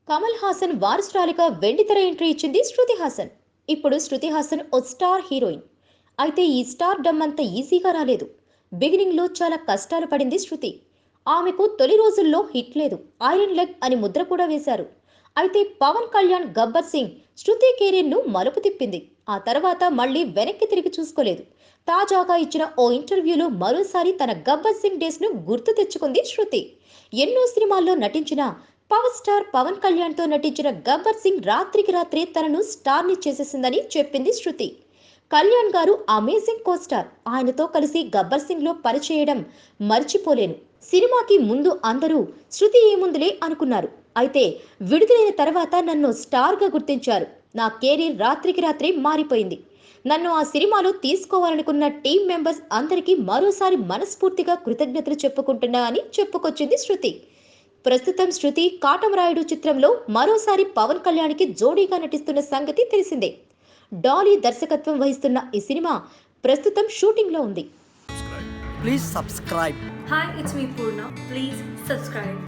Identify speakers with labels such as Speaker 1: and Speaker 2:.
Speaker 1: కమల్ హాసన్ వారసురాలిగా వెండితెర ఎంట్రీ ఇచ్చింది శృతి హాసన్. ఇప్పుడు శృతి హాసన్ ఓ స్టార్ హీరోయిన్. అయితే ఈ స్టార్ డమ్ అంత ఈజీగా రాలేదు. బిగినింగ్ లో చాలా కష్టాలు పడింది శృతి. ఆమెకు తొలి రోజుల్లో హిట్ లేదు, ఐరన్ లెగ్ అని ముద్ర కూడా వేశారు. అయితే పవన్ కళ్యాణ్ గబ్బర్ సింగ్ శృతి కెరీర్ ను మలుపు తిప్పింది. ఆ తర్వాత మళ్ళీ వెనక్కి తిరిగి చూసుకోలేదు. తాజాగా ఇచ్చిన ఓ ఇంటర్వ్యూలో మరోసారి తన గబ్బర్ సింగ్ డేస్ ను గుర్తు తెచ్చుకుంది శృతి. ఎన్నో సినిమాల్లో నటించిన పవర్ స్టార్ పవన్ కళ్యాణ్ తో నటించిన గబ్బర్ సింగ్ రాత్రికి రాత్రే తనను స్టార్ ని చేసేసిందని చెప్పింది శృతి. కళ్యాణ్ గారు అమేజింగ్ కో స్టార్. ఆయనతో కలిసి గబ్బర్ సింగ్ లో పనిచేయడం మర్చిపోలేను. సినిమాకి ముందు అందరూ శృతి ఏముందులే అనుకున్నారు. అయితే విడుదలైన తర్వాత నన్ను స్టార్ గా గుర్తించారు. నా కెరీర్ రాత్రికి రాత్రే మారిపోయింది. నన్ను ఆ సినిమాలో తీసుకోవాలనుకున్న టీం మెంబర్స్ అందరికీ మరోసారి మనస్ఫూర్తిగా కృతజ్ఞతలు చెప్పుకుంటున్నా అని చెప్పుకొచ్చింది శృతి. ప్రస్తుతం శృతి కాటమరాయుడు చిత్రంలో మరోసారి పవన్ కళ్యాణ్కి జోడీగా నటిస్తున్న సంగతి తెలిసిందే. డాలీ దర్శకత్వం వహిస్తున్న ఈ సినిమా ప్రస్తుతం షూటింగ్ లో ఉంది.
Speaker 2: Please subscribe.
Speaker 3: Hi, it's me Purna. Please subscribe.